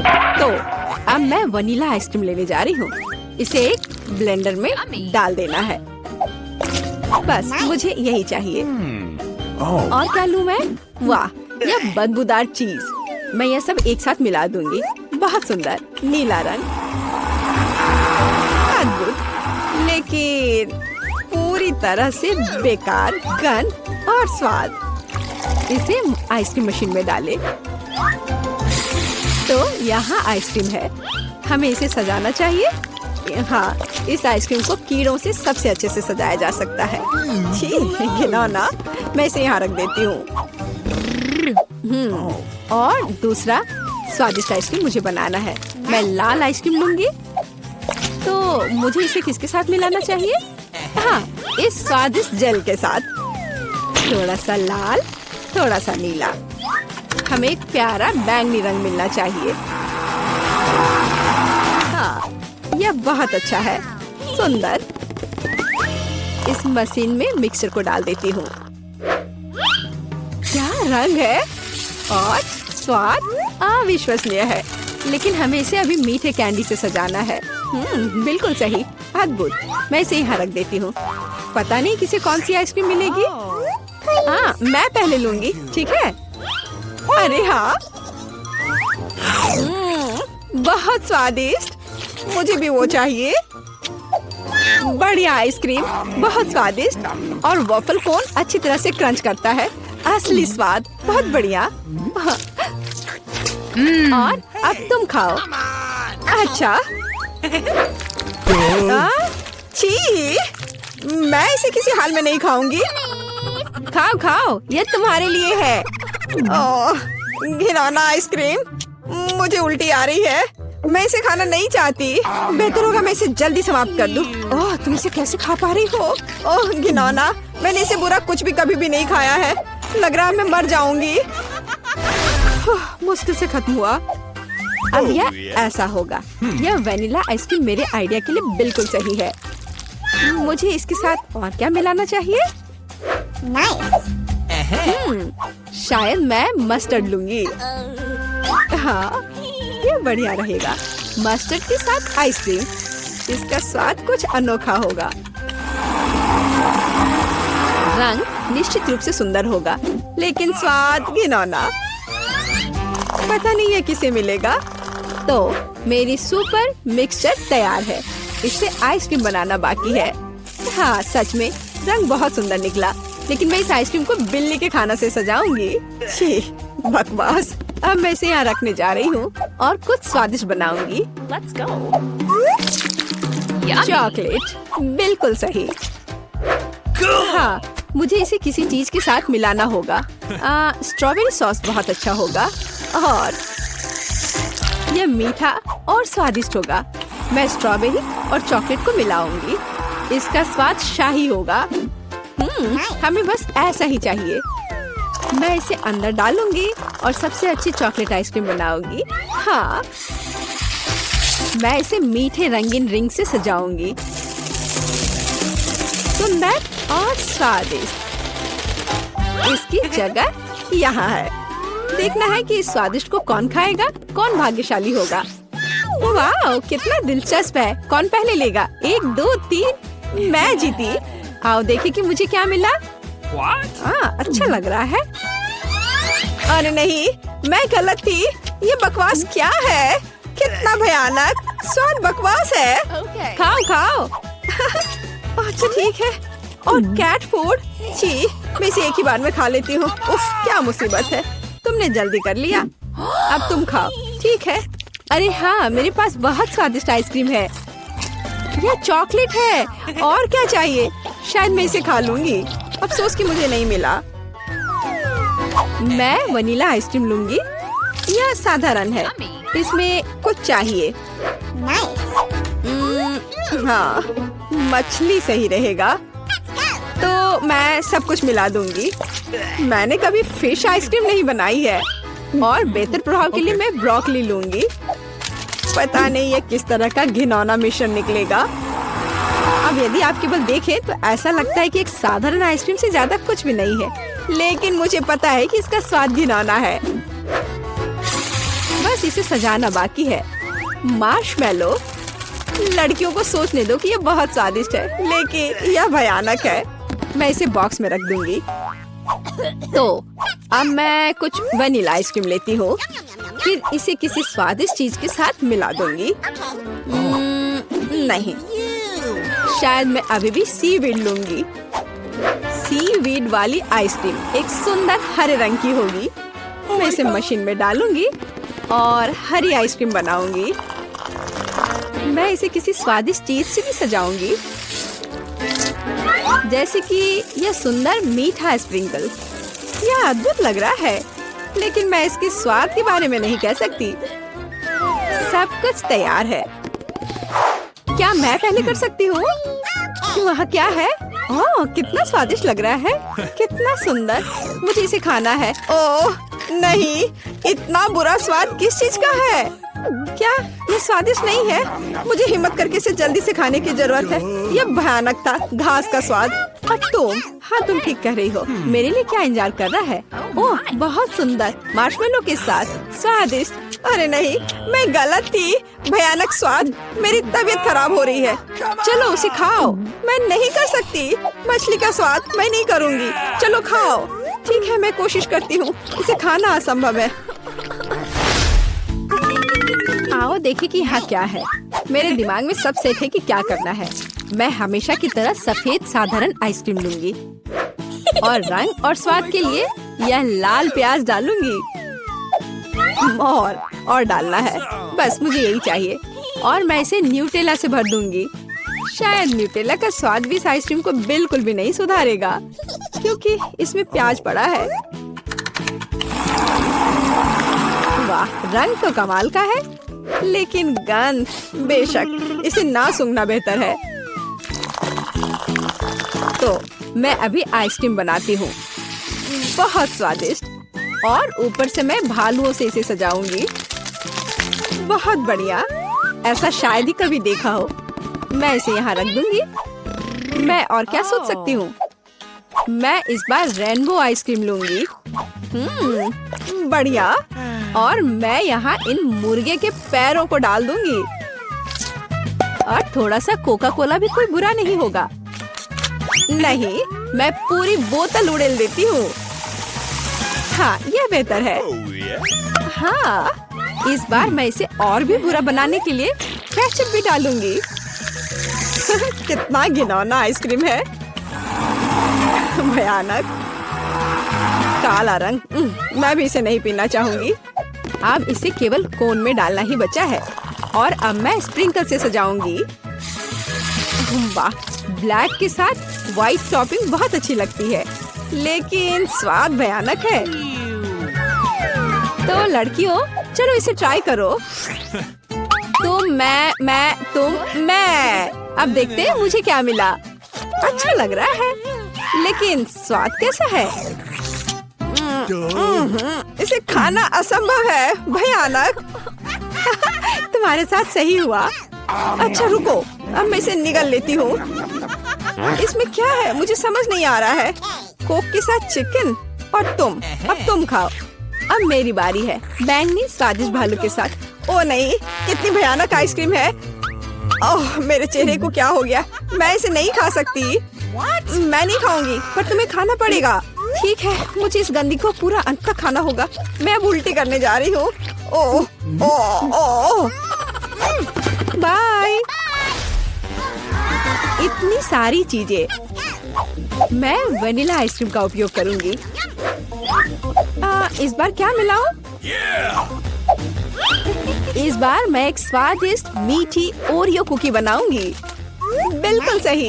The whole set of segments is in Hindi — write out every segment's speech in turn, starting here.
तो अब मैं वनीला आइसक्रीम लेने जा रही हूँ। इसे एक ब्लेंडर में डाल देना है। बस मुझे यही चाहिए। और क्या लूँ मैं? वाह, यह बदबूदार चीज। मैं यह सब एक साथ मिला दूंगी। बहुत सुंदर नीला रंग, अद्भुत, लेकिन पूरी तरह से बेकार गंध और स्वाद। इसे आइसक्रीम मशीन में डालें। तो यहाँ आइसक्रीम है। हमें इसे सजाना चाहिए। हाँ, इस आइसक्रीम को कीड़ों से सबसे अच्छे से सजाया जा सकता है। छी, घिनौना। मैं इसे यहाँ रख देती हूँ। और दूसरा स्वादिष्ट आइसक्रीम मुझे बनाना है। मैं लाल आइसक्रीम लूंगी। तो मुझे इसे किसके साथ मिलाना चाहिए? हाँ, इस स्वादिष्ट जेल के साथ। थोड़ा सा लाल, थोड़ा सा नीला। हमें एक प्यारा बैंगनी रंग मिलना चाहिए। हाँ, यह बहुत अच्छा है। सुंदर। इस मशीन में मिक्सचर को डाल देती हूँ। क्या रंग है और स्वाद अविश्वसनीय है। लेकिन हमें इसे अभी मीठे कैंडी से सजाना है। बिल्कुल सही, अद्भुत। मैं इसे यहाँ रख देती हूँ। पता नहीं किसे कौन सी आइसक्रीम मिलेगी। हाँ, मैं पहले लूंगी, ठीक है? अरे हाँ, बहुत स्वादिष्ट। मुझे भी वो चाहिए। बढ़िया आइसक्रीम, बहुत स्वादिष्ट। और वॉफल कोन अच्छी तरह से क्रंच करता है। असली स्वाद, बहुत बढ़िया। और अब तुम खाओ। अच्छा। छी, मैं इसे किसी हाल में नहीं खाऊंगी। खाओ खाओ, ये तुम्हारे लिए है। ओह, घिनौना आइसक्रीम। मुझे उल्टी आ रही है। मैं इसे खाना नहीं चाहती। बेहतर होगा मैं इसे जल्दी समाप्त कर दूं। ओह, तुम इसे कैसे खा पा रही हो? ओह घिनौना, मैंने इसे बुरा कुछ भी कभी भी नहीं खाया है। लग रहा है मैं मर जाऊंगी। मुश्किल से खत्म हुआ। अब यह ऐसा होगा। यह वेनिला आइसक्रीम मेरे आइडिया के लिए बिल्कुल सही है। मुझे इसके साथ और क्या मिलाना चाहिए? शायद मैं मस्टर्ड लूंगी। हाँ, ये बढ़िया रहेगा। मस्टर्ड के साथ आइसक्रीम, इसका स्वाद कुछ अनोखा होगा। रंग निश्चित रूप से सुंदर होगा, लेकिन स्वाद घिनौना। पता नहीं ये किसे मिलेगा। तो मेरी सुपर मिक्सचर तैयार है। इससे आइसक्रीम बनाना बाकी है। हाँ, सच में रंग बहुत सुंदर निकला। लेकिन मैं इस आइसक्रीम को बिल्ली के खाना से सजाऊंगी। छी, बकवास। अब मैं इसे यहाँ रखने जा रही हूँ और कुछ स्वादिष्ट बनाऊंगी। Let's go. चॉकलेट, बिल्कुल सही। हाँ, मुझे इसे किसी चीज के साथ मिलाना होगा। स्ट्रॉबेरी सॉस बहुत अच्छा होगा और यह मीठा और स्वादिष्ट होगा। मैं स्ट्रॉबेरी और चॉकलेट को मिलाऊंगी। इसका स्वाद शाही होगा। हमें बस ऐसा ही चाहिए। मैं इसे अंदर डालूंगी और सबसे अच्छी चॉकलेट आइसक्रीम बनाऊंगी। हाँ, मैं इसे मीठे रंगीन रिंग से सजाऊंगी। सुंदर और स्वादिष्ट। इसकी जगह यहाँ है। देखना है कि इस स्वादिष्ट को कौन खाएगा, कौन भाग्यशाली होगा। वाह, कितना दिलचस्प है। कौन पहले लेगा? 1, 2, 3। मैं जीती। आओ देखें कि मुझे क्या मिला। हाँ, अच्छा लग रहा है। अरे नहीं, मैं गलत थी। ये बकवास क्या है? कितना भयानक। स्वाद बकवास है। Okay. खाओ खाओ। अच्छा ठीक है। और कैट फूड, छी, मैं इसे एक ही बार में खा लेती हूँ। उफ, क्या मुसीबत है। तुमने जल्दी कर लिया। अब तुम खाओ, ठीक है? अरे हाँ, मेरे पास बहुत स्वादिष्ट आइसक्रीम है। यह चॉकलेट है। और क्या चाहिए? शायद मैं इसे खा लूंगी। अफसोस कि मुझे नहीं मिला। मैं वनीला आइसक्रीम लूंगी। यह साधारण है। इसमें कुछ चाहिए। हाँ, मछली सही रहेगा। तो मैं सब कुछ मिला दूंगी। मैंने कभी फिश आइसक्रीम नहीं बनाई है। और बेहतर प्रभाव के लिए मैं ब्रोकली लूंगी। पता नहीं ये किस तरह का घिनौना मिश्रण निकलेगा। अब यदि आप केवल देखें तो ऐसा लगता है कि एक साधारण आइसक्रीम से ज्यादा कुछ भी नहीं है। लेकिन मुझे पता है कि इसका स्वाद घिनौना है। बस इसे सजाना बाकी है। मार्शमेलो, लड़कियों को सोचने दो कि ये बहुत स्वादिष्ट है, लेकिन यह भयानक है। मैं इसे बॉक्स में रख दूंगी। तो अब मैं कुछ वनीला आइसक्रीम लेती हूँ, फिर इसे किसी स्वादिष्ट चीज के साथ मिला दूंगी। नहीं, शायद मैं अभी भी सीवीड लूंगी। सीवीड वाली आइसक्रीम एक सुंदर हरे रंग की होगी। मैं इसे मशीन में डालूंगी और हरी आइसक्रीम बनाऊंगी। मैं इसे किसी स्वादिष्ट चीज से भी सजाऊंगी, जैसे कि यह सुंदर मीठा स्प्रिंकल। यह अद्भुत लग रहा है, लेकिन मैं इसके स्वाद के बारे में नहीं कह सकती। सब कुछ तैयार है। क्या मैं पहले कर सकती हूँ? वहाँ क्या है? ओह, कितना स्वादिष्ट लग रहा है, कितना सुंदर। मुझे इसे खाना है। ओह नहीं, इतना बुरा स्वाद किस चीज का है? क्या ये स्वादिष्ट नहीं है? मुझे हिम्मत करके इसे जल्दी से खाने की जरूरत है। यह भयानक था, घास का स्वाद। और तुम? हाँ, तुम ठीक कह रही हो। मेरे लिए क्या इंतजार कर रहा है? ओह, बहुत सुंदर, मार्शमेलो के साथ, स्वादिष्ट। अरे नहीं, मैं गलत थी। भयानक स्वाद, मेरी तबीयत खराब हो रही है। चलो उसे खाओ। मैं नहीं कर सकती। मछली का स्वाद मैं नहीं करूँगी। चलो खाओ। ठीक है, मैं कोशिश करती हूँ। इसे खाना असंभव है। आओ देखें कि यहाँ क्या है। मेरे दिमाग में सब सेट है कि क्या करना है। मैं हमेशा की तरह सफेद साधारण आइसक्रीम लूंगी और रंग और स्वाद के लिए यह लाल प्याज डालूंगी। और डालना है, बस मुझे यही चाहिए। और मैं इसे न्यूटेला से भर दूंगी। शायद न्यूटेला का स्वाद भी इस आइसक्रीम को बिल्कुल भी नहीं सुधारेगा, क्योंकि इसमें प्याज पड़ा है। वाह, रंग तो कमाल का है, लेकिन गंध, बेशक इसे ना सूंघना बेहतर है। तो मैं अभी आइसक्रीम बनाती हूँ, बहुत स्वादिष्ट। और ऊपर से मैं भालुओं से इसे सजाऊंगी। बहुत बढ़िया, ऐसा शायद ही कभी देखा हो। मैं इसे यहाँ रख दूंगी। मैं और क्या सोच सकती हूँ? मैं इस बार रेनबो आइसक्रीम लूंगी। बढ़िया। और मैं यहाँ इन मुर्गे के पैरों को डाल दूंगी। और थोड़ा सा कोका कोला भी कोई बुरा नहीं होगा। नहीं, मैं पूरी बोतल उड़ेल देती हूँ। हाँ, यह बेहतर है। हाँ, इस बार मैं इसे और भी बुरा बनाने के लिए केचप भी डालूंगी। कितना घिनौना आइसक्रीम है, भयानक काला रंग। मैं भी इसे नहीं पीना चाहूंगी। अब इसे केवल कोन में डालना ही बचा है। और अब मैं स्प्रिंकल से सजाऊंगी। वाह, ब्लैक के साथ व्हाइट टॉपिंग बहुत अच्छी लगती है, लेकिन स्वाद भयानक है। तो लड़कियों, चलो इसे ट्राई करो। तुम, मैं। अब देखते हैं मुझे क्या मिला। अच्छा लग रहा है, लेकिन स्वाद कैसा है? इसे खाना असंभव है, भयानक। तुम्हारे साथ सही हुआ। अच्छा रुको, अब मैं इसे निगल लेती हूँ। इसमें क्या है, मुझे समझ नहीं आ रहा है। कोक के साथ चिकन। और तुम, अब तुम खाओ। अब मेरी बारी है, बैंगनी स्वादिष्ट भालू के साथ। ओ नहीं, कितनी भयानक आइसक्रीम है। ओह, मेरे चेहरे को क्या हो गया? मैं इसे नहीं खा सकती। मैं नहीं खाऊंगी, पर तुम्हें खाना पड़ेगा। ठीक है, मुझे इस गंदी को पूरा अंत तक खाना होगा। मैं अब उल्टी करने जा रही हूँ। ओह, ओह, ओह। बाय। इतनी सारी चीजें। मैं वनीला आइसक्रीम का उपयोग करूंगी। इस बार क्या मिलाऊं? इस बार मैं एक स्वादिष्ट मीठी ओरियो कुकी बनाऊंगी। बिल्कुल सही।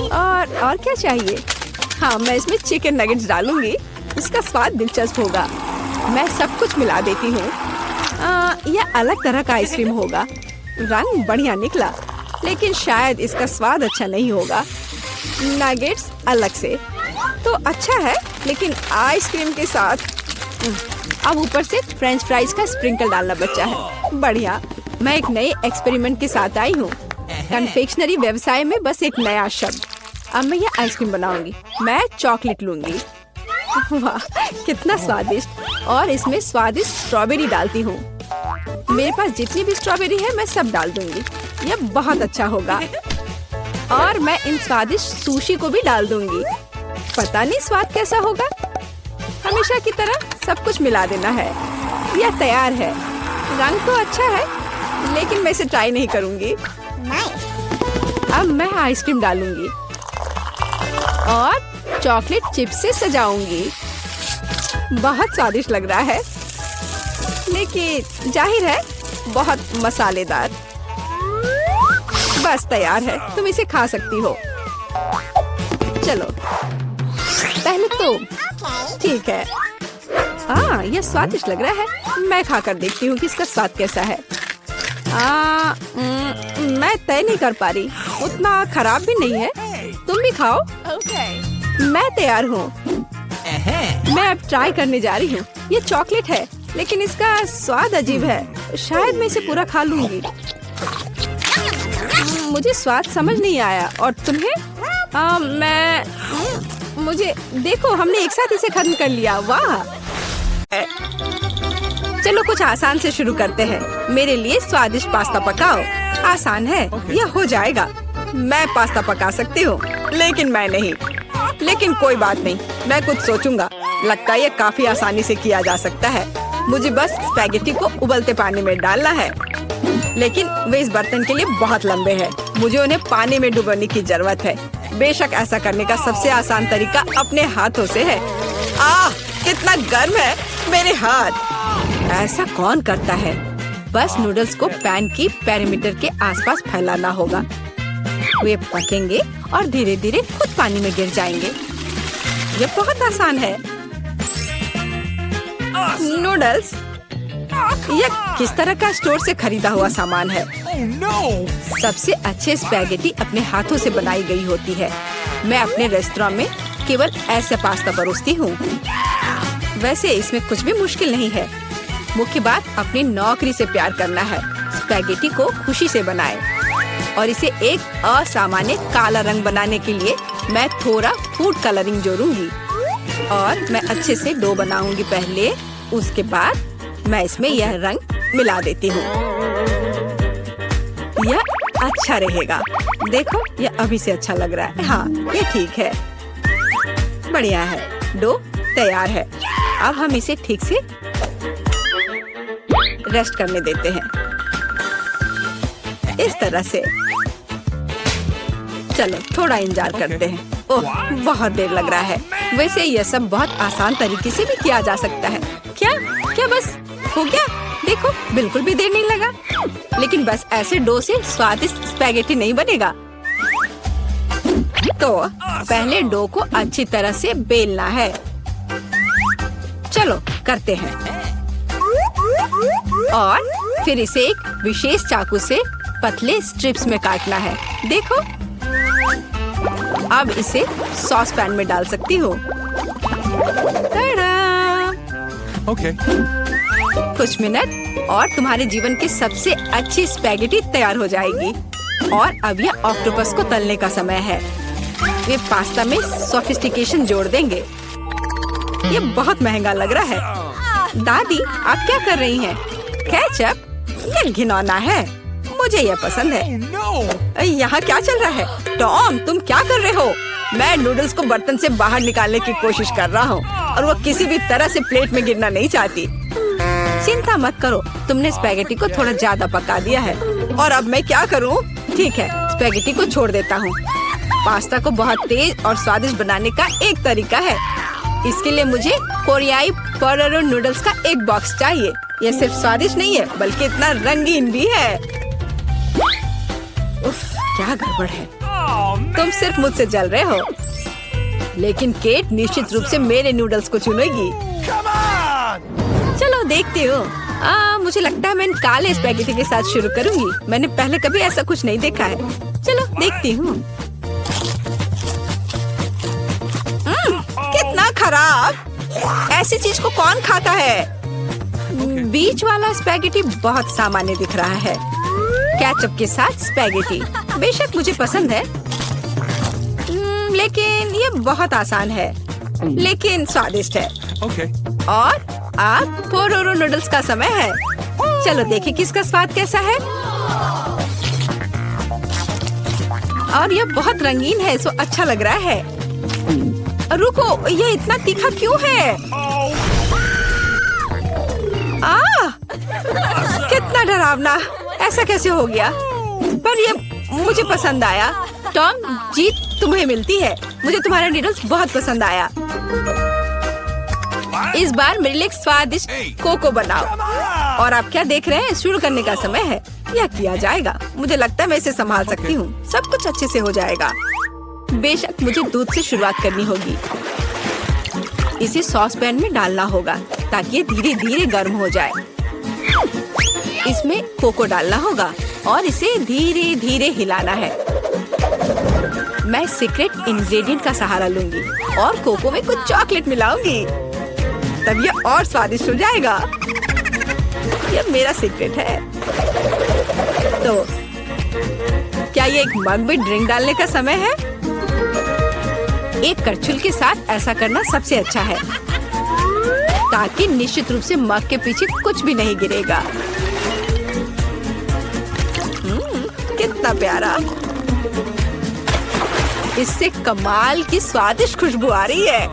और क्या चाहिए? हाँ, मैं इसमें चिकन नगेट्स डालूंगी। इसका स्वाद दिलचस्प होगा। मैं सब कुछ मिला देती हूँ। यह अलग तरह का आइसक्रीम होगा। रंग बढ़िया निकला, लेकिन शायद इसका स्वाद अच्छा नहीं होगा। नगेट्स अलग से तो अच्छा है, लेकिन आइसक्रीम के साथ अब ऊपर से फ्रेंच फ्राइज का स्प्रिंकल डालना बचा है। बढ़िया। मैं एक नए एक्सपेरिमेंट के साथ आई हूँ। कन्फेक्शनरी व्यवसाय में बस एक नया शब्द। अब मैं ये आइसक्रीम बनाऊंगी। मैं चॉकलेट लूंगी। वाह, कितना स्वादिष्ट। और इसमें स्वादिष्ट स्ट्रॉबेरी डालती हूँ। मेरे पास जितनी भी स्ट्रॉबेरी है मैं सब डाल दूंगी। यह बहुत अच्छा होगा। और मैं इन स्वादिष्ट सुशी को भी डाल दूंगी। पता नहीं स्वाद कैसा होगा। हमेशा की तरह सब कुछ मिला देना है। यह तैयार है। रंग तो अच्छा है, लेकिन मैं इसे ट्राई नहीं करूंगी। अब मैं आइसक्रीम डालूंगी और चॉकलेट चिप्स से सजाऊंगी। बहुत स्वादिष्ट लग रहा है, लेकिन जाहिर है बहुत मसालेदार। बस तैयार है, तुम इसे खा सकती हो। चलो पहले तुम। ठीक है। यह स्वादिष्ट लग रहा है। मैं खाकर देखती हूँ कि इसका स्वाद कैसा है। मैं तय नहीं कर पा रही। उतना खराब भी नहीं है। तुम भी खाओ। मैं तैयार हूँ। मैं अब ट्राई करने जा रही हूँ। ये चॉकलेट है, लेकिन इसका स्वाद अजीब है। शायद मैं इसे पूरा खा लूंगी। मुझे स्वाद समझ नहीं आया। और तुम्हें? मुझे देखो, हमने एक साथ इसे खत्म कर लिया। वाह। चलो कुछ आसान से शुरू करते हैं। मेरे लिए स्वादिष्ट पास्ता पकाओ। आसान है, यह हो जाएगा। मैं पास्ता पका सकती हूँ, लेकिन मैं नहीं। लेकिन कोई बात नहीं, मैं कुछ सोचूंगा। लगता है ये काफी आसानी से किया जा सकता है। मुझे बस स्पैगेटी को उबलते पानी में डालना है, लेकिन वे इस बर्तन के लिए बहुत लंबे हैं। मुझे उन्हें पानी में डुबोने की जरूरत है। बेशक ऐसा करने का सबसे आसान तरीका अपने हाथों से है। कितना गर्म है मेरे हाथ। ऐसा कौन करता है? बस नूडल्स को पैन की पेरीमीटर के आसपास फैलाना होगा। वे पकेंगे और धीरे धीरे खुद पानी में गिर जाएंगे। यह बहुत आसान है। नूडल्स, यह किस तरह का स्टोर से खरीदा हुआ सामान है। सबसे अच्छे स्पैगेटी अपने हाथों से बनाई गई होती है। मैं अपने रेस्तरां में केवल ऐसे पास्ता परोसती हूँ। वैसे इसमें कुछ भी मुश्किल नहीं है। मुख्य बात अपनी नौकरी से प्यार करना है। स्पैगेटी को खुशी से बनाएं। और इसे एक असामान्य काला रंग बनाने के लिए मैं थोड़ा फूड कलरिंग जोड़ूंगी। और मैं अच्छे से डो बनाऊंगी पहले। उसके बाद मैं इसमें यह रंग मिला देती हूँ। यह अच्छा रहेगा। देखो, यह अभी से अच्छा लग रहा है। हाँ, ये ठीक है। बढ़िया है। डो तैयार है। अब हम इसे ठीक से रेस्ट करने देते हैं, इस तरह से। चलो थोड़ा इंतजार करते हैं। ओह, बहुत देर लग रहा है। वैसे यह सब बहुत आसान तरीके से भी किया जा सकता है। क्या बस हो गया? देखो, बिल्कुल भी देर नहीं लगा। लेकिन बस ऐसे डो से स्वादिष्ट स्पैगेटी नहीं बनेगा। तो पहले डो को अच्छी तरह से बेलना है। चलो करते हैं। और फिर इसे एक विशेष चाकू से पतले स्ट्रिप्स में काटना है। देखो, अब इसे सॉस पैन में डाल सकती हूँ। Okay. कुछ मिनट और तुम्हारे जीवन की सबसे अच्छी स्पैगेटी तैयार हो जाएगी। और अब यह ऑक्टोपस को तलने का समय है। वे पास्ता में सोफिस्टिकेशन जोड़ देंगे। ये बहुत महंगा लग रहा है। दादी, आप क्या कर रही हैं? केचप? ये घिनौना है। मुझे यह पसंद है। यहाँ क्या चल रहा है? टॉम, तुम क्या कर रहे हो? मैं नूडल्स को बर्तन से बाहर निकालने की कोशिश कर रहा हूँ और वो किसी भी तरह से प्लेट में गिरना नहीं चाहती। चिंता मत करो, तुमने स्पैगेटी को थोड़ा ज्यादा पका दिया है। और अब मैं क्या करूँ? ठीक है, स्पैगेटी को छोड़ देता हूँ। पास्ता को बहुत तेज और स्वादिष्ट बनाने का एक तरीका है। इसके लिए मुझे कोरियाई पोटेटो नूडल्स का एक बॉक्स चाहिए। यह सिर्फ स्वादिष्ट नहीं है, बल्कि इतना रंगीन भी है। उफ, क्या गड़बड़ है। तुम सिर्फ मुझसे जल रहे हो। लेकिन केट निश्चित रूप से मेरे नूडल्स को चुनेगी। चलो देखती हूँ। मुझे लगता है मैं काले स्पैगेटी के साथ शुरू करूंगी। मैंने पहले कभी ऐसा कुछ नहीं देखा है। चलो देखती हूँ। कितना खराब। ऐसी चीज को कौन खाता है? बीच वाला स्पैगेटी बहुत सामान्य दिख रहा है। केचप के साथ स्पैगेटी बेशक मुझे पसंद है, लेकिन ये बहुत आसान है। लेकिन स्वादिष्ट है। Okay. और अब पोरोरो नूडल्स का समय है। चलो देखें किसका स्वाद कैसा है। और यह बहुत रंगीन है, सो अच्छा लग रहा है। रुको, ये इतना तीखा क्यों है? कितना डरावना, ऐसा कैसे हो गया? पर ये मुझे पसंद आया। टॉम, जीत तुम्हें मिलती है। मुझे तुम्हारा नूडल्स बहुत पसंद आया। इस बार मेरे लिए एक स्वादिष्ट कोको बनाओ। और आप क्या देख रहे हैं? शुरू करने का समय है। यह किया जाएगा। मुझे लगता है मैं इसे संभाल सकती हूँ। सब कुछ अच्छे से हो जाएगा। बेशक मुझे दूध से शुरुआत करनी होगी। इसे सॉस पैन में डालना होगा ताकि ये धीरे धीरे गर्म हो जाए। इसमें कोको डालना होगा और इसे धीरे धीरे हिलाना है। मैं सीक्रेट इंग्रेडिएंट का सहारा लूंगी और कोको में कुछ चॉकलेट मिलाऊंगी, तब यह और स्वादिष्ट हो जाएगा। यह मेरा सीक्रेट है। तो क्या ये एक मग में ड्रिंक डालने का समय है? एक करछुल के साथ ऐसा करना सबसे अच्छा है ताकि निश्चित रूप से मग के पीछे कुछ भी नहीं गिरेगा। कितना प्यारा। इससे कमाल की स्वादिष्ट खुशबू आ रही है।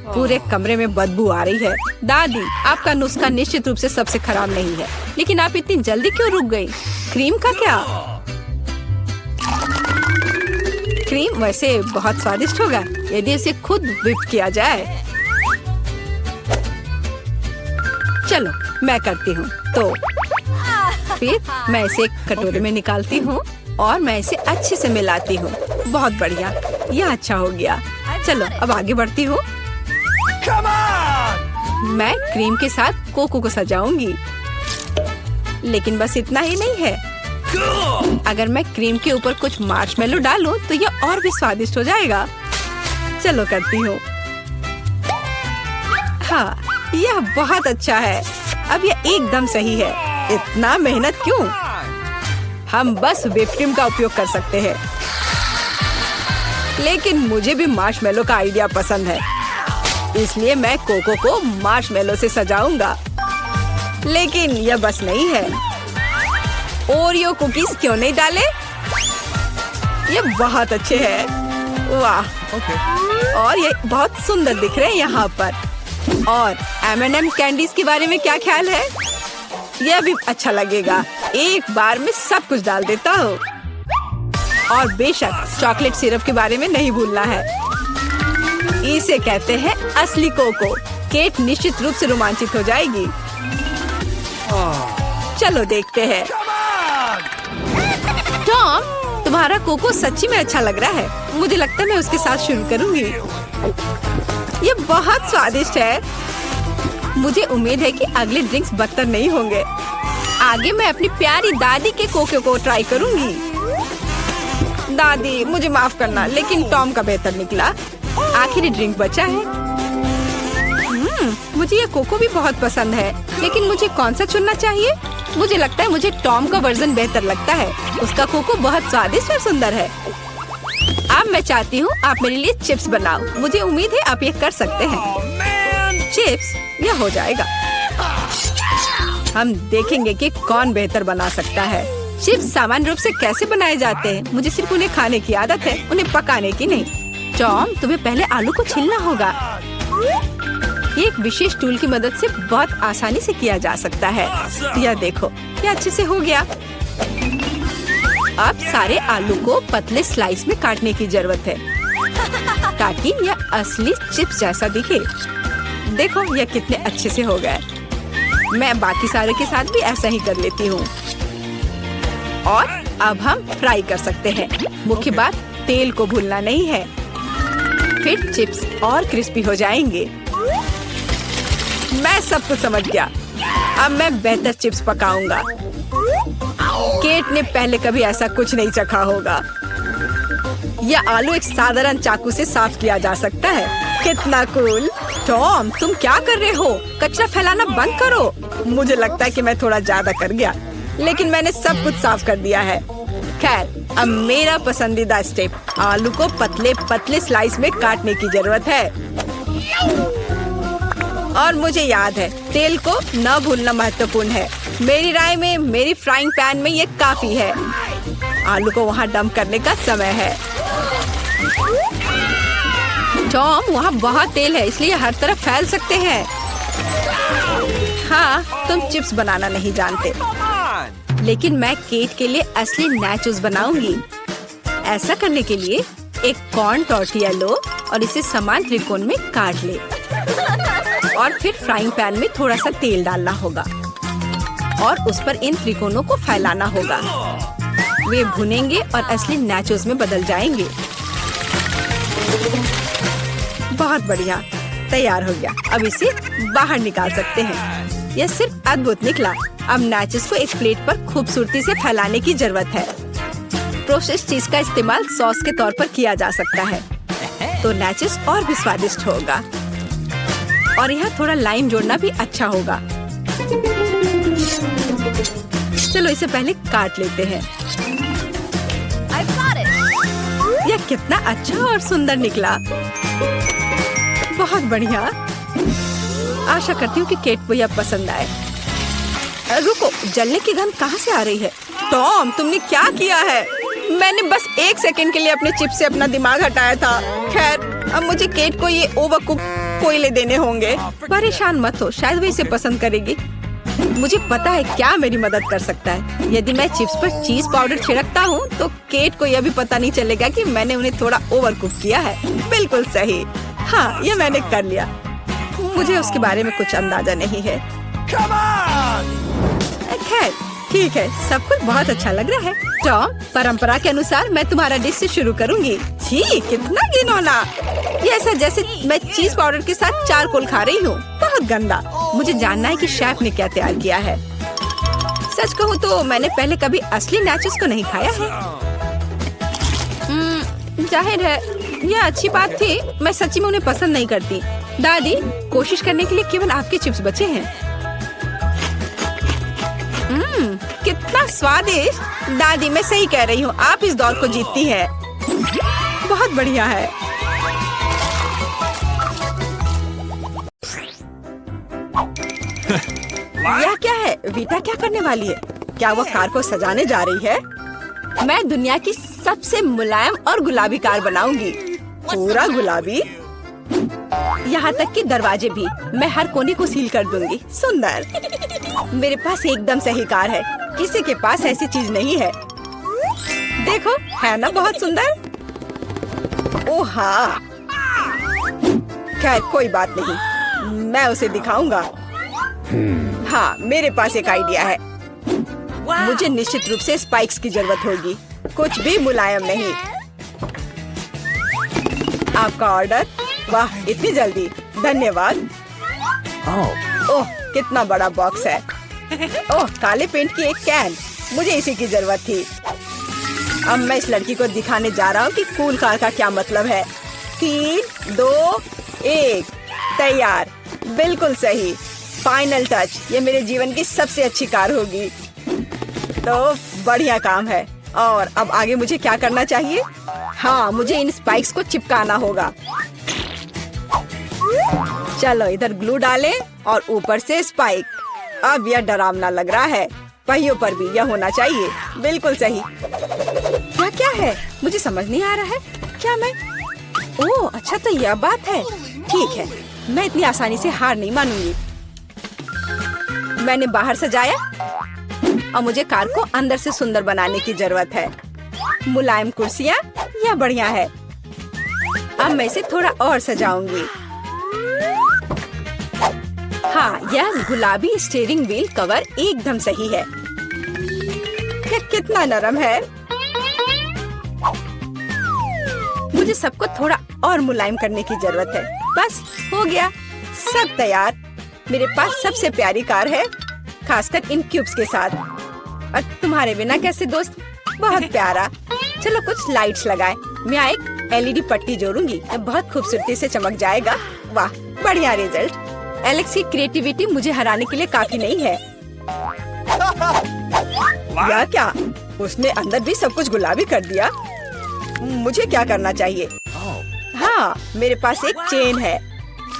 पूरे कमरे में बदबू आ रही है। दादी, आपका नुस्खा निश्चित रूप से सबसे खराब नहीं है, लेकिन आप इतनी जल्दी क्यों रुक गई? क्रीम का क्या? क्रीम वैसे बहुत स्वादिष्ट होगा यदि इसे खुद व्हिप किया जाए। चलो मैं करती हूँ। तो फिर मैं इसे एक कटोरे में निकालती हूँ और मैं इसे अच्छे से मिलाती हूँ। बहुत बढ़िया, यह अच्छा हो गया। चलो अब आगे बढ़ती हूँ। मैं क्रीम के साथ कोको को सजाऊंगी, लेकिन बस इतना ही नहीं है। अगर मैं क्रीम के ऊपर कुछ मार्शमेलो डालूं तो यह और भी स्वादिष्ट हो जाएगा। चलो करती हूँ। हाँ, यह बहुत अच्छा है। अब यह एकदम सही है। इतना मेहनत क्यों? हम बस व्हिप क्रीम का उपयोग कर सकते हैं। लेकिन मुझे भी मार्शमेलो का आइडिया पसंद है, इसलिए मैं कोको को मार्शमेलो से सजाऊंगा। लेकिन यह बस नहीं है। ओरियो कुकीज क्यों नहीं डाले? ये बहुत अच्छे हैं। वाह। और ये बहुत सुंदर दिख रहे हैं यहाँ पर। और M&M कैंडीज के बारे में क्या ख्याल है? यह भी अच्छा लगेगा। एक बार में सब कुछ डाल देता हूँ। और बेशक चॉकलेट सिरप के बारे में नहीं भूलना है। इसे कहते हैं असली कोको। केट निश्चित रूप से रोमांचित हो जाएगी। चलो देखते हैं। टॉम, तुम्हारा कोको सच्ची में अच्छा लग रहा है। मुझे लगता है मैं उसके साथ शुरू करूंगी। ये बहुत स्वादिष्ट है। मुझे उम्मीद है कि अगले ड्रिंक्स बदतर नहीं होंगे। आगे मैं अपनी प्यारी दादी के कोको को ट्राई करूंगी। दादी, मुझे माफ करना, लेकिन टॉम का बेहतर निकला। आखिरी ड्रिंक बचा है। मुझे ये कोको भी बहुत पसंद है, लेकिन मुझे कौन सा चुनना चाहिए? मुझे लगता है मुझे टॉम का वर्जन बेहतर लगता है। उसका कोको बहुत स्वादिष्ट और सुंदर है। अब मैं चाहती हूँ आप मेरे लिए चिप्स बनाओ। मुझे उम्मीद है आप ये कर सकते हैं। चिप्स, यह हो जाएगा। हम देखेंगे कि कौन बेहतर बना सकता है। चिप्स सामान्य रूप से कैसे बनाए जाते हैं? मुझे सिर्फ उन्हें खाने की आदत है, उन्हें पकाने की नहीं। टॉम, तुम्हें पहले आलू को छीलना होगा। ये एक विशेष टूल की मदद से बहुत आसानी से किया जा सकता है। यह देखो, यह अच्छे से हो गया। अब सारे आलू को पतले स्लाइस में काटने की जरूरत है ताकि यह असली चिप्स जैसा दिखे। देखो यह कितने अच्छे से हो गए। मैं बाकी सारे के साथ भी ऐसा ही कर लेती हूँ। और अब हम फ्राई कर सकते हैं। मुख्य बात तेल को भूलना नहीं है। फिर चिप्स और क्रिस्पी हो जाएंगे। मैं सब कुछ समझ गया। अब मैं बेहतर चिप्स पकाऊंगा। केट ने पहले कभी ऐसा कुछ नहीं चखा होगा। यह आलू एक साधारण चाकू से साफ किया जा सकता है। कितना कूल। टॉम, तुम क्या कर रहे हो? कचरा फैलाना बंद करो। मुझे लगता है कि मैं थोड़ा ज्यादा कर गया, लेकिन मैंने सब कुछ साफ कर दिया है। खैर, अब मेरा पसंदीदा स्टेप, आलू को पतले पतले स्लाइस में काटने की जरूरत है। और मुझे याद है, तेल को न भूलना महत्वपूर्ण है। मेरी राय में मेरी फ्राइंग पैन में ये काफी है। आलू को वहाँ डंप करने का समय है। टॉम, वहाँ बहुत तेल है, इसलिए हर तरफ फैल सकते हैं। हाँ, तुम चिप्स बनाना नहीं जानते, लेकिन मैं केट के लिए असली नाचोस बनाऊंगी। ऐसा करने के लिए एक कॉर्न टॉर्टिया लो और इसे समान त्रिकोण में काट ले। और फिर फ्राइंग पैन में थोड़ा सा तेल डालना होगा और उस पर इन त्रिकोणों को फैलाना होगा। वे भुनेंगे और असली नाचोस में बदल जाएंगे। बहुत बढ़िया, तैयार हो गया। अब इसे बाहर निकाल सकते हैं। यह सिर्फ अद्भुत निकला। अब नाचोस को एक प्लेट पर खूबसूरती से फैलाने की जरूरत है। प्रोसेस्ड चीज का इस्तेमाल सॉस के तौर पर किया जा सकता है, तो नाचोस और भी स्वादिष्ट होगा। और यहाँ थोड़ा लाइम जोड़ना भी अच्छा होगा। चलो इसे पहले काट लेते हैं। यह कितना अच्छा और सुंदर निकला। बहुत बढ़िया। आशा करती हूँ कि केट को यह पसंद आए। रुको, जलने की गंध कहाँ से आ रही है? टॉम, तुमने क्या किया है? मैंने बस 1 सेकंड के लिए अपने चिप से अपना दिमाग हटाया था। खैर, अब मुझे केट को ये ओवरकुक कोयले देने होंगे। परेशान मत हो, शायद वो इसे पसंद करेगी। मुझे पता है क्या मेरी मदद कर सकता है। यदि मैं चिप्स पर चीज पाउडर छिड़कता हूँ, तो केट को यह भी पता नहीं चलेगा कि मैंने उन्हें थोड़ा ओवरकुक किया है। बिल्कुल सही। हाँ, यह मैंने कर लिया। मुझे उसके बारे में कुछ अंदाजा नहीं है। खैर, ठीक है, सब कुछ बहुत अच्छा लग रहा है। टॉम, परंपरा के अनुसार मैं तुम्हारा डिश से शुरू करूंगी। छी, कितना घिनौना। ये ऐसा जैसे मैं चीज पाउडर के साथ चारकोल खा रही हूँ। बहुत गंदा। मुझे जानना है कि शेफ ने क्या तैयार किया है। सच कहूँ तो मैंने पहले कभी असली नाचोस को नहीं खाया है। जाहिर है, यह अच्छी बात थी। मैं सच्ची में उन्हें पसंद नहीं करती। दादी, कोशिश करने के लिए केवल आपके चिप्स बचे हैं। कितना स्वादिष्ट। दादी, मैं सही कह रही हूँ, आप इस दौर को जीतती है। बहुत बढ़िया है। यह क्या है? वीटा क्या करने वाली है? क्या वो कार को सजाने जा रही है? मैं दुनिया की सबसे मुलायम और गुलाबी कार बनाऊंगी। पूरा गुलाबी, यहाँ तक कि दरवाजे भी। मैं हर कोने को सील कर दूंगी। सुंदर। मेरे पास एकदम सही कार है। किसी के पास ऐसी चीज नहीं है। देखो, है ना बहुत सुंदर? ओह हाँ। खैर, कोई बात नहीं, मैं उसे दिखाऊंगा। हाँ, मेरे पास एक आइडिया है। मुझे निश्चित रूप से स्पाइक्स की जरूरत होगी। कुछ भी मुलायम नहीं। आपका ऑर्डर। वाह, इतनी जल्दी, धन्यवाद। ओह, कितना बड़ा बॉक्स है। ओह, काले पेंट की एक कैन। मुझे इसी की जरूरत थी। अब मैं इस लड़की को दिखाने जा रहा हूँ कि कूल कार का क्या मतलब है। 3, 2, 1, तैयार। बिल्कुल सही। Final touch. ये मेरे जीवन की सबसे अच्छी कार होगी। तो बढ़िया काम है। और अब आगे मुझे क्या करना चाहिए? हाँ, मुझे इन स्पाइक्स को चिपकाना होगा। चलो इधर ग्लू डालें और ऊपर से स्पाइक। अब यह डरावना लग रहा है। पहियों पर भी यह होना चाहिए। बिल्कुल सही। क्या है? मुझे समझ नहीं आ रहा है। क्या मैं? ओह, अच्छा, तो यह बात है। ठीक है, मैं इतनी आसानी से हार नहीं मानूंगी। मैंने बाहर सजाया और मुझे कार को अंदर से सुंदर बनाने की जरूरत है। मुलायम कुर्सियाँ, यह बढ़िया है। अब मैं इसे थोड़ा और सजाऊंगी। हाँ, यह गुलाबी स्टीयरिंग व्हील कवर एकदम सही है। यह कितना नरम है। मुझे सबको थोड़ा और मुलायम करने की जरूरत है। बस हो गया, सब तैयार। मेरे पास सबसे प्यारी कार है, खासकर इन क्यूब्स के साथ। और तुम्हारे बिना कैसे दोस्त? बहुत प्यारा। चलो कुछ लाइट्स लगाएं। मैं एक LED पट्टी जोड़ूंगी, बहुत खूबसूरती से चमक जाएगा। वाह, बढ़िया रिजल्ट। एलेक्स की क्रिएटिविटी मुझे हराने के लिए काफी नहीं है। या क्या? उसने अंदर भी सब कुछ गुलाबी कर दिया। मुझे क्या करना चाहिए? हाँ, मेरे पास एक चेन है।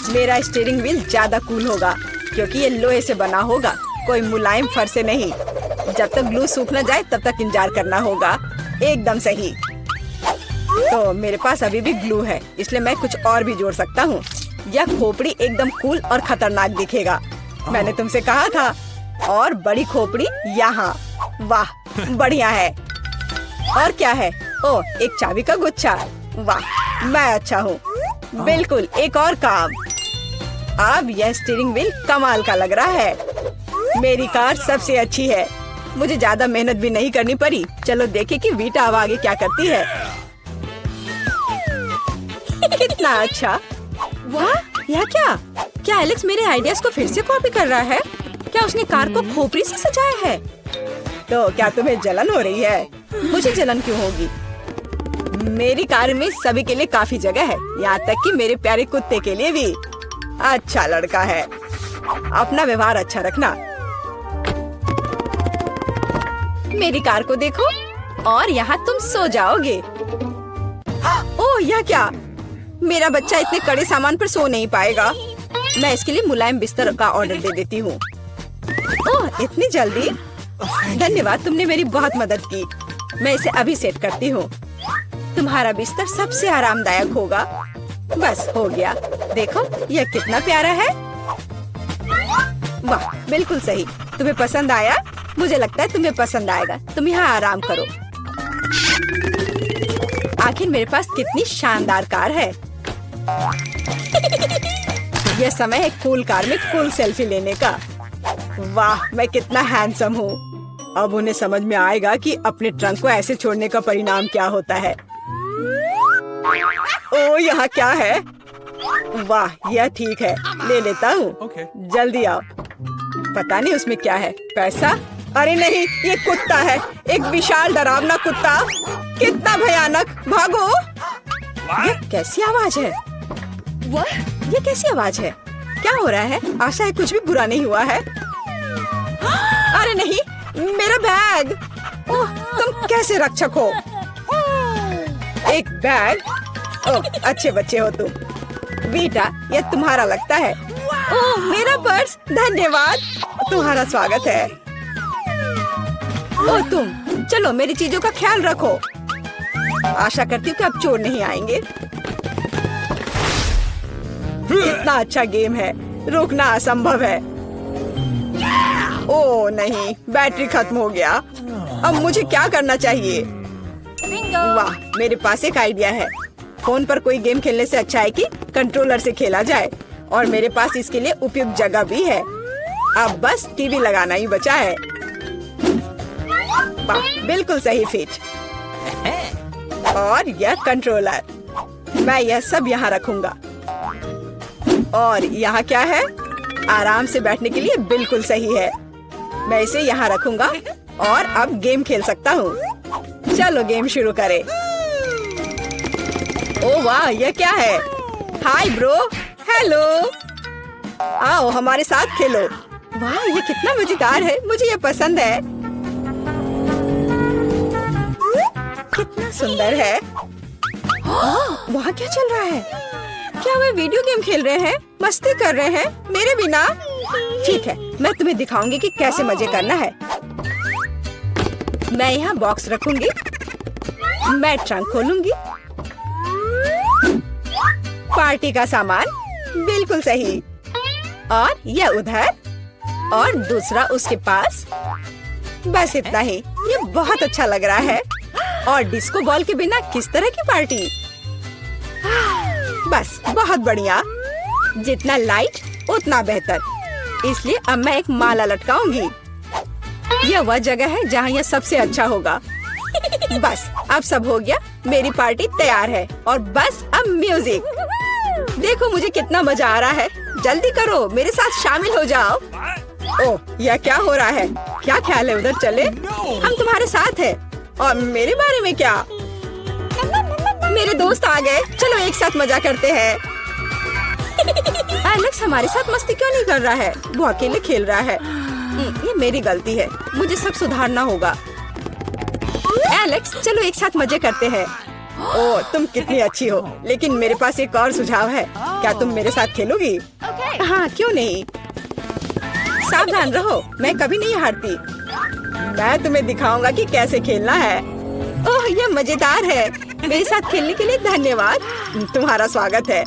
मेरा स्टीयरिंग व्हील ज्यादा कूल होगा क्योंकि ये लोहे से बना होगा, कोई मुलायम फर से नहीं। जब तक ग्लू सूख न जाए तब तक इंतजार करना होगा। एकदम सही। तो मेरे पास अभी भी ग्लू है, इसलिए मैं कुछ और भी जोड़ सकता हूँ। यह खोपड़ी एकदम कूल और खतरनाक दिखेगा। मैंने तुमसे कहा था। और बड़ी खोपड़ी यहाँ। वाह, बढ़िया है। और क्या है? ओह, एक चाबी का गुच्छा। वाह, मैं अच्छा हूँ। बिल्कुल, एक और काम। अब यह स्टीयरिंग व्हील कमाल का लग रहा है। मेरी कार सबसे अच्छी है। मुझे ज्यादा मेहनत भी नहीं करनी पड़ी। चलो देखें कि वीटा अब आगे क्या करती है। कितना अच्छा। वाह, यह क्या? क्या एलेक्स मेरे आइडियाज को फिर से कॉपी कर रहा है? क्या उसने कार को खोपड़ी से सजाया है? तो क्या तुम्हें जलन हो रही है? मुझे जलन क्यों होगी? मेरी कार में सभी के लिए काफी जगह है, यहाँ तक कि मेरे प्यारे कुत्ते के लिए भी। अच्छा लड़का है। अपना व्यवहार अच्छा रखना। मेरी कार को देखो। और यहाँ तुम सो जाओगे। ओह, यह क्या? मेरा बच्चा इतने कड़े सामान पर सो नहीं पाएगा। मैं इसके लिए मुलायम बिस्तर का ऑर्डर दे देती हूँ। ओह, इतनी जल्दी? धन्यवाद, तुमने मेरी बहुत मदद की। मैं इसे अभी सेट करती हूँ। तुम्हारा बिस्तर सबसे आरामदायक होगा। बस हो गया। देखो, यह कितना प्यारा है। वाह, बिल्कुल सही। तुम्हें पसंद आया? मुझे लगता है तुम्हें पसंद आएगा। तुम यहाँ आराम करो। आखिर मेरे पास कितनी शानदार कार है। यह समय है कूल कार में कूल सेल्फी लेने का। वाह, मैं कितना हैंडसम हूँ। अब उन्हें समझ में आएगा कि अपने ट्रंक को ऐसे छोड़ने का परिणाम क्या होता है। ओह, यहाँ क्या है? वाह, यह ठीक है, ले लेता हूँ। Okay. जल्दी आओ। पता नहीं उसमें क्या है। पैसा? अरे नहीं, ये कुत्ता है। एक विशाल डरावना कुत्ता। कितना भयानक। भागो। ये कैसी आवाज है? ये कैसी आवाज है? क्या हो रहा है? आशा है कुछ भी बुरा नहीं हुआ है। अरे नहीं, मेरा बैग। ओह, तुम कैसे रक्षक हो? एक बैग? ओह, अच्छे बच्चे हो तुम। वीटा, यह तुम्हारा लगता है। ओह, मेरा पर्स। धन्यवाद, तुम्हारा स्वागत है। ओह, तुम चलो, मेरी चीजों का ख्याल रखो। आशा करती हूँ कि अब चोर नहीं आएंगे। कितना अच्छा गेम है। रोकना असंभव है। ओह नहीं, बैटरी खत्म हो गया। अब मुझे क्या करना चाहिए? वाह, मेरे पास एक आइडिया है। फोन पर कोई गेम खेलने से अच्छा है कि कंट्रोलर से खेला जाए। और मेरे पास इसके लिए उपयुक्त जगह भी है। अब बस टीवी लगाना ही बचा है। वाह, बिल्कुल सही फिट। और यह कंट्रोलर। मैं यह सब यहाँ रखूंगा। और यहाँ क्या है? आराम से बैठने के लिए बिल्कुल सही है। मैं इसे यहाँ रखूंगा और अब गेम खेल सकता हूँ। चलो गेम शुरू करें। ओह वाह, यह क्या है? Hi bro. हेलो। आओ हमारे साथ खेलो। वाह, ये कितना मजेदार है। मुझे ये पसंद है। कितना सुंदर है। वहाँ क्या चल रहा है? क्या वे वीडियो गेम खेल रहे हैं? मस्ती कर रहे हैं मेरे बिना? ठीक है, मैं तुम्हें दिखाऊंगी कि कैसे मजे करना है। मैं यहाँ बॉक्स रखूंगी। मैं ट्रंक खोलूंगी। पार्टी का सामान बिल्कुल सही। और यह उधर और दूसरा उसके पास। बस इतना ही। ये बहुत अच्छा लग रहा है। और डिस्को बॉल के बिना किस तरह की पार्टी? बस बहुत बढ़िया। जितना लाइट उतना बेहतर। इसलिए अब मैं एक माला लटकाऊंगी। यह वह जगह है जहाँ यह सबसे अच्छा होगा। बस अब सब हो गया। मेरी पार्टी तैयार है। और बस अब म्यूजिक। देखो मुझे कितना मजा आ रहा है। जल्दी करो, मेरे साथ शामिल हो जाओ। ओह, यह क्या हो रहा है? क्या ख्याल है उधर चले? हम तुम्हारे साथ हैं। और मेरे बारे में क्या? मेरे दोस्त आ गए। चलो एक साथ मजा करते हैं। एलेक्स हमारे साथ मस्ती क्यों नहीं कर रहा है? वो अकेले खेल रहा है। ये मेरी गलती है। मुझे सब सुधारना होगा। एलेक्स, चलो एक साथ मजे करते हैं। ओह, तुम कितनी अच्छी हो, लेकिन मेरे पास एक और सुझाव है। क्या तुम मेरे साथ खेलोगी? हाँ, क्यों नहीं। सावधान रहो, मैं कभी नहीं हारती। मैं तुम्हें दिखाऊंगा कि कैसे खेलना है। ओह, यह मजेदार है। मेरे साथ खेलने के लिए धन्यवाद। तुम्हारा स्वागत है।